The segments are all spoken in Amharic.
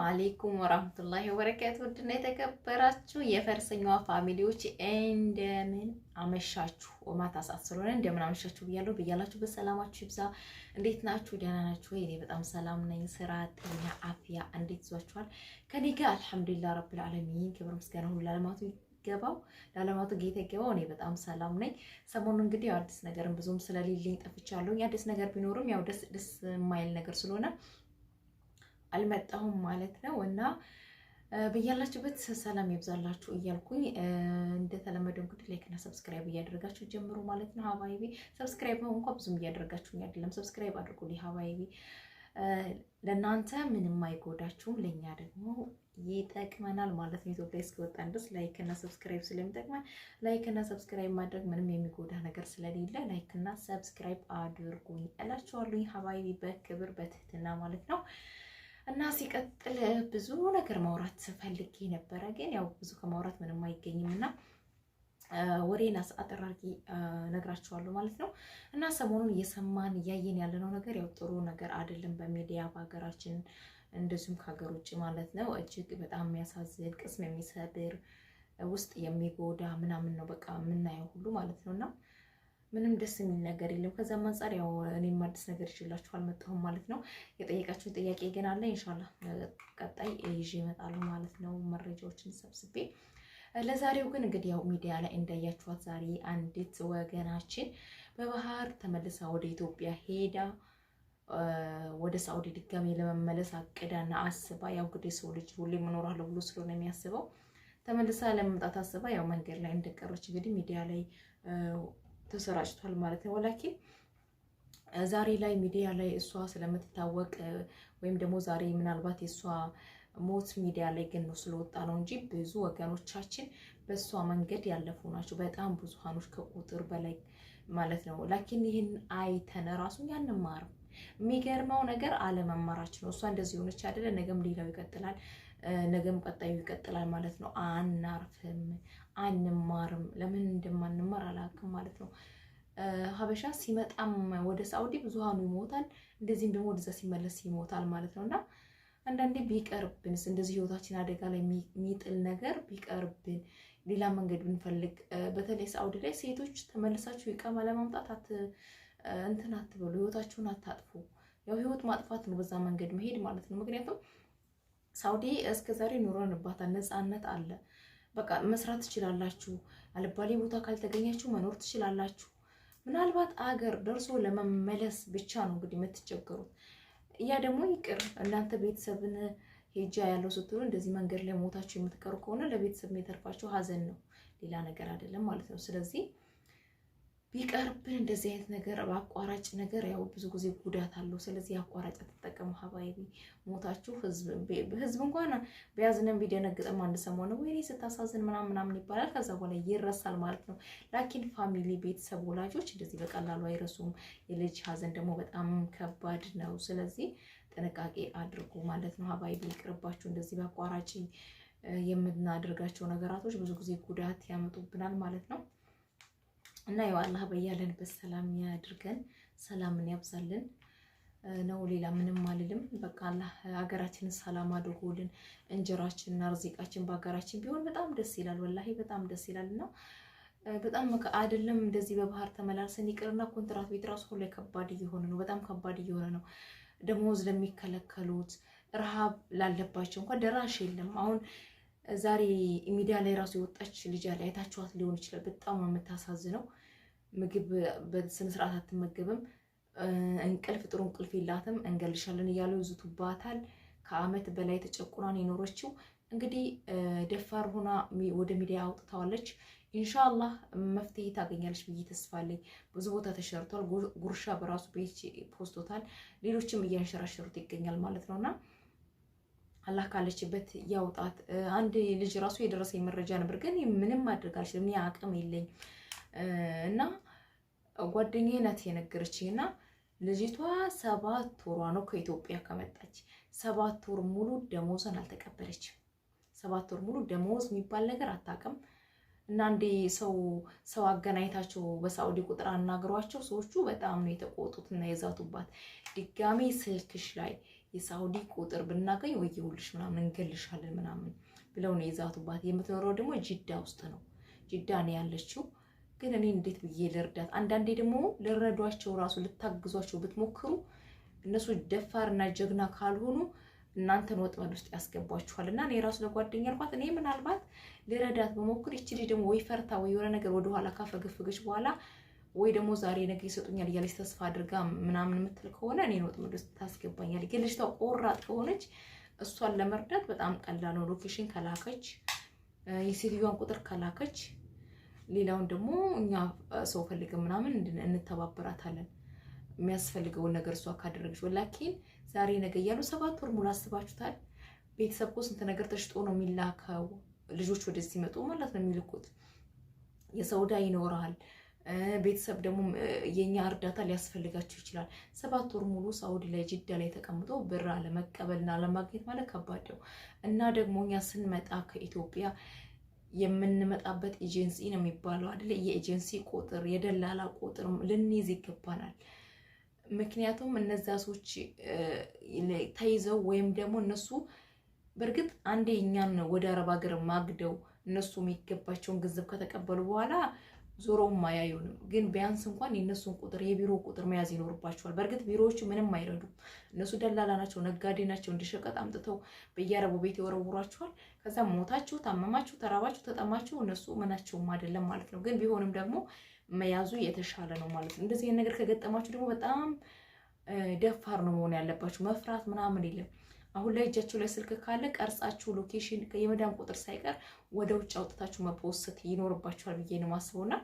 አለይኩም ወራህመቱላሂ ወበረካቱ። ውድና የተከበራችሁ የፈረሰኛዋ ፋሚሊዎች እንደምን አመሻችሁ? ማታ ሰዓት ስለሆነ እንደምን አመሻችሁ ብያለሁ። ብያላችሁ በሰላማችሁ ይብዛ። እንዴት ናችሁ? ደህና ናችሁ ወይ? እኔ በጣም ሰላም ነኝ። ስራ፣ ጤና፣ አፍያ እንዴት ይዟችኋል? ከኔ ጋር አልሐምዱሊላህ ረብል ዓለሚን ክብር ምስጋና ሁሉ ለዓለማቱ ይገባው፣ ለዓለማቱ ጌታ ይገባው። እኔ በጣም ሰላም ነኝ። ሰሞኑን እንግዲህ አዲስ ነገርም ብዙም ስለሌለኝ ጠፍቻለሁ። አዲስ ነገር ቢኖርም ያው ደስ የማይል ነገር ስለሆነ አልመጣሁም ማለት ነው። እና በያላችሁበት ሰላም ይብዛላችሁ እያልኩኝ እንደተለመደው እንግዲህ ላይክ እና ሰብስክራይብ እያደረጋችሁ ጀምሩ ማለት ነው። ሀባይቢ ሰብስክራይብ ነው እንኳን ብዙም እያደረጋችሁኝ አይደለም። ሰብስክራይብ አድርጉልኝ ሀባይቢ። ለእናንተ ምንም አይጎዳችሁም፣ ለእኛ ደግሞ ይጠቅመናል ማለት ነው። ኢትዮጵያ እስከወጣን ድረስ ላይክ እና ሰብስክራይብ ስለሚጠቅመን ላይክ እና ሰብስክራይብ ማድረግ ምንም የሚጎዳ ነገር ስለሌለ ላይክ እና ሰብስክራይብ አድርጉኝ እላችኋለሁ ሀባይቢ፣ በክብር በትህትና ማለት ነው። እና ሲቀጥል ብዙ ነገር ማውራት ፈልጌ ነበረ፣ ግን ያው ብዙ ከማውራት ምንም አይገኝም እና ወሬና አጠር አድርጌ ነግራችኋለሁ ማለት ነው። እና ሰሞኑን እየሰማን እያየን ያለነው ነገር ያው ጥሩ ነገር አይደለም፣ በሚዲያ በሀገራችን እንደዚሁም ከሀገር ውጭ ማለት ነው። እጅግ በጣም የሚያሳዝን ቅስም የሚሰብር ውስጥ የሚጎዳ ምናምን ነው በቃ የምናየው ሁሉ ማለት ነው። እና ምንም ደስ የሚል ነገር የለም። ከዛም አንፃር ያው እኔም አዲስ ነገር ይዤላችሁ አልመጣሁም ማለት ነው። የጠየቃችሁን ጥያቄ ግን አለ፣ ኢንሻአላህ ቀጣይ ይዤ እመጣለሁ ማለት ነው፣ መረጃዎችን ሰብስቤ። ለዛሬው ግን እንግዲህ ያው ሚዲያ ላይ እንዳያችኋት ዛሬ አንዲት ወገናችን በባህር ተመልሳ ወደ ኢትዮጵያ ሄዳ ወደ ሳውዲ ድጋሜ ለመመለስ አቅዳና አስባ፣ ያው እንግዲህ ሰው ልጅ ሁሌ እኖራለሁ ብሎ ስለሆነ የሚያስበው ተመልሳ ለመምጣት አስባ ያው መንገድ ላይ እንደቀረች እንግዲህ ሚዲያ ላይ ተሰራጭቷል ማለት ነው። ወላኪን ዛሬ ላይ ሚዲያ ላይ እሷ ስለምትታወቅ ወይም ደግሞ ዛሬ ምናልባት የእሷ ሞት ሚዲያ ላይ ግን ነው ስለወጣ ነው እንጂ ብዙ ወገኖቻችን በእሷ መንገድ ያለፉ ናቸው። በጣም ብዙሃኖች ከቁጥር በላይ ማለት ነው። ላኪን ይህን አይተን ራሱ አንማርም። የሚገርመው ነገር አለመማራችን ነው። እሷ እንደዚህ ሆነች አይደለ? ነገም ሌላው ይቀጥላል፣ ነገም ቀጣዩ ይቀጥላል ማለት ነው። አናርፍም፣ አንማርም። ለምን እንደማንማር አላውቅም ማለት ነው። ሀበሻ ሲመጣም ወደ ሳውዲ ብዙሃኑ ይሞታል፣ እንደዚህም ደግሞ ወደዛ ሲመለስ ይሞታል ማለት ነው። እና አንዳንዴ ቢቀርብንስ እንደዚህ ህይወታችን አደጋ ላይ የሚጥል ነገር ቢቀርብን ሌላ መንገድ ብንፈልግ። በተለይ ሳውዲ ላይ ሴቶች ተመልሳችሁ ይቃማ ለማምጣት እንትን አትበሉ፣ ህይወታችሁን አታጥፉ። ያው ህይወት ማጥፋት ነው በዛ መንገድ መሄድ ማለት ነው። ምክንያቱም ሳውዲ እስከዛሬ ኑረንባታል፣ ነፃነት አለ። በቃ መስራት ትችላላችሁ፣ አልባሌ ቦታ ካልተገኛችሁ መኖር ትችላላችሁ። ምናልባት አገር ደርሶ ለመመለስ ብቻ ነው እንግዲህ የምትቸገሩት። ያ ደግሞ ይቅር፣ እናንተ ቤተሰብን ሄጃ ያለው ስትሉ እንደዚህ መንገድ ላይ ሞታችሁ የምትቀሩ ከሆነ ለቤተሰብ የሚተርፋችሁ ሀዘን ነው፣ ሌላ ነገር አይደለም ማለት ነው። ስለዚህ ቢቀርብን እንደዚህ አይነት ነገር በአቋራጭ ነገር ያው ብዙ ጊዜ ጉዳት አለው። ስለዚህ አቋራጭ ተጠቀሙ ሀባይቢ። ሞታችሁ ህዝብ እንኳን በያዝነን ቢደነግጥም አንድ ሰሞን ወይኔ ስታሳዝን ምናምን ይባላል። ከዛ በኋላ ይረሳል ማለት ነው። ላኪን ፋሚሊ፣ ቤተሰብ፣ ወላጆች እንደዚህ በቀላሉ አይረሱም። የልጅ ሀዘን ደግሞ በጣም ከባድ ነው። ስለዚህ ጥንቃቄ አድርጉ ማለት ነው ሀባይቢ። ይቅርባችሁ እንደዚህ በአቋራጭ የምናደርጋቸው ነገራቶች ብዙ ጊዜ ጉዳት ያመጡብናል ማለት ነው። እና ያው አላህ በያለንበት ሰላም ያድርገን፣ ሰላምን ያብዛልን ነው። ሌላ ምንም አልልም። በቃ አላህ ሀገራችንን ሰላም አድርጎልን እንጀራችንና ርዚቃችን በሀገራችን ቢሆን በጣም ደስ ይላል። ወላሂ በጣም ደስ ይላል። እና በጣም አይደለም እንደዚህ በባህር ተመላልሰን ይቅርና ኮንትራት ቤት ራሱ ላይ ከባድ እየሆነ ነው። በጣም ከባድ እየሆነ ነው። ደሞዝ ለሚከለከሉት፣ ረሃብ ላለባቸው እንኳን ደራሽ የለም። አሁን ዛሬ ሚዲያ ላይ ራሱ የወጣች ልጅ ላይ አይታችኋት ሊሆን ይችላል። በጣም የምታሳዝነው ምግብ በስነ ስርዓት አትመገብም፣ እንቅልፍ ጥሩ እንቅልፍ የላትም፣ እንገልሻለን እያሉ ይዙቱባታል። ከአመት በላይ ተጨቁናን የኖረችው እንግዲህ ደፋር ሆና ወደ ሚዲያ አውጥታዋለች። ኢንሻአላህ መፍትሄ ታገኛለች ብዬ ተስፋ አለኝ። ብዙ ቦታ ተሸርቷል። ጉርሻ በራሱ ቤት ፖስቶታል፣ ሌሎችም እያንሸራሸሩት ይገኛል ማለት ነውና አላህ ካለችበት ያውጣት። አንድ ልጅ ራሱ የደረሰኝ መረጃ ነበር፣ ግን ምንም ማድረግ አልችልም፣ አቅም የለኝ እና ጓደኛዬ ናት የነገረችኝ። እና ልጅቷ 7 ወሯ ነው ከኢትዮጵያ ከመጣች። 7 ወር ሙሉ ደሞዝን አልተቀበለችም። 7 ወር ሙሉ ደሞዝ የሚባል ነገር አታውቅም። እና አንዴ ሰው አገናኝታቸው በሳውዲ ቁጥር አናግሯቸው ሰዎቹ በጣም ነው የተቆጡት እና የዛቱባት። ድጋሜ ስልክሽ ላይ የሳውዲ ቁጥር ብናገኝ ወይውልሽ ምናምን እንገልሻለን ምናምን ብለው ነው የዛቱባት። የምትኖረው ደግሞ ጅዳ ውስጥ ነው። ጅዳ ነው ያለችው። ግን እኔ እንዴት ብዬ ልርዳት? አንዳንዴ ደግሞ ልረዷቸው ራሱ ልታግዟቸው ብትሞክሩ እነሱ ደፋርና ጀግና ካልሆኑ እናንተን ወጥመድ ውስጥ ያስገቧችኋልና እኔ ራሱ ለጓደኛ አልኳት እኔ ምናልባት ልረዳት በሞክር ይቺ ልጅ ደግሞ ወይ ፈርታ ወይ የሆነ ነገር ወደ ኋላ ካፈገፈገች በኋላ ወይ ደግሞ ዛሬ ነገ ይሰጡኛል እያለች ተስፋ አድርጋ ምናምን የምትል ከሆነ እኔን ወጥመድ ውስጥ ታስገባኛል። ግን ልጅቷ ቆራጥ ከሆነች እሷን ለመርዳት በጣም ቀላል ነው። ሎኬሽን ከላከች የሴትዮዋን ቁጥር ከላከች ሌላውን ደግሞ እኛ ሰው ፈልገን ምናምን እንተባበራታለን የሚያስፈልገውን ነገር እሷ ካደረገች። ወላኪን ዛሬ ነገ እያሉ 7 ወር ሙሉ አስባችሁታል። ቤተሰብ እኮ ስንት ነገር ተሽጦ ነው የሚላከው። ልጆች ወደዚህ ሲመጡ ማለት ነው የሚልኩት። የሰውዳ ይኖራል። ቤተሰብ ደግሞ የኛ እርዳታ ሊያስፈልጋቸው ይችላል። 7 ወር ሙሉ ሳውዲ ላይ ጅዳ ላይ ተቀምጦ ብር አለመቀበልና አለማግኘት ማለት ከባድ ነው። እና ደግሞ እኛ ስንመጣ ከኢትዮጵያ የምንመጣበት ኤጀንሲ ነው የሚባለው አይደል? የኤጀንሲ ቁጥር የደላላ ቁጥር ልንይዝ ይገባናል። ምክንያቱም እነዛ ሰዎች ተይዘው ወይም ደግሞ እነሱ በርግጥ አንዴ እኛን ወደ አረብ ሀገር ማግደው እነሱ የሚገባቸውን ገንዘብ ከተቀበሉ በኋላ ዞሮም አያዩንም። ግን ቢያንስ እንኳን የነሱን ቁጥር የቢሮ ቁጥር መያዝ ይኖርባቸዋል። በርግጥ ቢሮዎቹ ምንም አይረዱም። እነሱ ደላላ ናቸው፣ ነጋዴ ናቸው። እንዲሸቀጥ አምጥተው በየአረቡ ቤት ይወረውሯቸዋል። ከዛ ሞታችሁ፣ ታመማችሁ፣ ተራባችሁ፣ ተጠማችሁ እነሱ ምናቸውም አይደለም ማለት ነው። ግን ቢሆንም ደግሞ መያዙ የተሻለ ነው ማለት ነው። እንደዚህ ነገር ከገጠማችሁ ደግሞ በጣም ደፋር ነው መሆን ያለባችሁ። መፍራት ምናምን የለም። አሁን ላይ እጃችሁ ላይ ስልክ ካለ ቀርጻችሁ ሎኬሽን የመዳም ቁጥር ሳይቀር ወደ ውጭ አውጥታችሁ መፖስት ይኖርባችኋል ብዬ ነው ማስበውና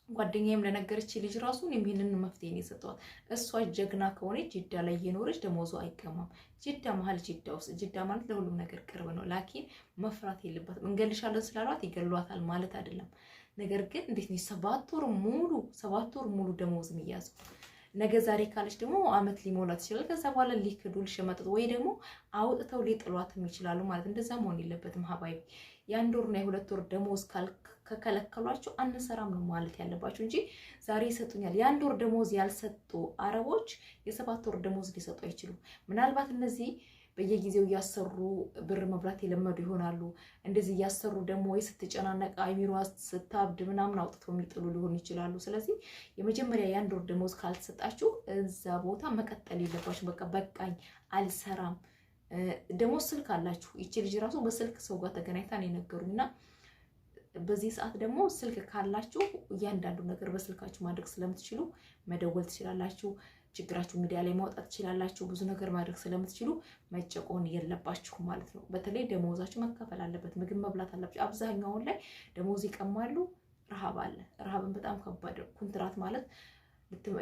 ጓደኛዬም ለነገረች ልጅ ራሱ ይሄንን መፍትሄ ነው የሰጠዋት። እሷ ጀግና ከሆነች ጅዳ ላይ እየኖረች ደሞዙ አይቀማም። ጅዳ መሀል ጅዳ ውስጥ ጅዳ ማለት ለሁሉም ነገር ቅርብ ነው። ላኪን መፍራት የለባትም። እንገልሻለን ስላሏት ይገሏታል ማለት አይደለም። ነገር ግን እንዴት ነው 7 ወር ሙሉ ደሞዝ የሚያዘው? ነገ ዛሬ ካለች ደግሞ አመት ሊሞላት ይችላል። ከዛ በኋላ ሊክዱ ሊሸመጥጡ ወይ ደግሞ አውጥተው ሊጥሏትም ይችላሉ ማለት እንደዛ መሆን የለበትም። ሀባይቢ የ1 ወርና የ2 ወር ደሞዝ ከከለከሏቸው አንሰራም ነው ማለት ያለባቸው እንጂ ዛሬ ይሰጡኛል። የ1 ወር ደሞዝ ያልሰጡ አረቦች የ7 ወር ደሞዝ ሊሰጡ አይችሉም። ምናልባት እነዚህ በየጊዜው እያሰሩ ብር መብላት የለመዱ ይሆናሉ። እንደዚህ እያሰሩ ደግሞ ወይ ስትጨናነቅ አይሚሯ ስታብድ ምናምን አውጥተው የሚጥሉ ሊሆን ይችላሉ። ስለዚህ የመጀመሪያ የ1 ወር ደሞዝ ካልተሰጣችሁ እዛ ቦታ መቀጠል የለባችሁ። በቃ በቃኝ አልሰራም። ደግሞ ስልክ አላችሁ። ይቺ ልጅ ራሱ በስልክ ሰው ጋር ተገናኝታ ነው የነገሩኝና በዚህ ሰዓት ደግሞ ስልክ ካላችሁ እያንዳንዱ ነገር በስልካችሁ ማድረግ ስለምትችሉ መደወል ትችላላችሁ። ችግራችሁ ሚዲያ ላይ ማውጣት ትችላላችሁ። ብዙ ነገር ማድረግ ስለምትችሉ መጨቆን የለባችሁ ማለት ነው። በተለይ ደሞዛችሁ መከፈል አለበት። ምግብ መብላት አለባችሁ። አብዛኛውን ላይ ደሞዝ ይቀማሉ። ረሃብ አለ። ረሃብን በጣም ከባድ ነው። ኮንትራት ማለት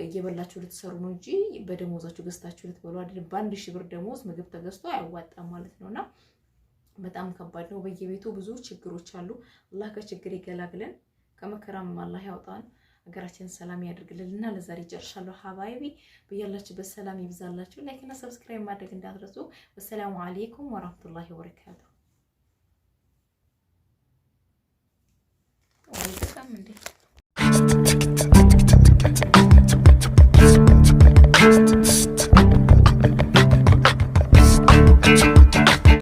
እየበላችሁ ልትሰሩ ነው እንጂ በደሞዛችሁ ገዝታችሁ ልትበሉ አይደለም። በ1 ሺህ ብር ደሞዝ ምግብ ተገዝቶ አያዋጣም ማለት ነውና በጣም ከባድ ነው። በየቤቱ ብዙ ችግሮች አሉ። አላህ ከችግር ይገላግለን፣ ከመከራም አላህ ያውጣን። ሀገራችን ሰላም ያድርግልንና ለዛሬ ጨርሻለሁ። ሀባይቢ በያላችሁበት ሰላም ይብዛላችሁ። ላይክ እና ሰብስክራይብ ማድረግ እንዳትረሱ። ወሰላሙ አለይኩም ወራህመቱላሂ ወበረካቱ። ወይም እንዴ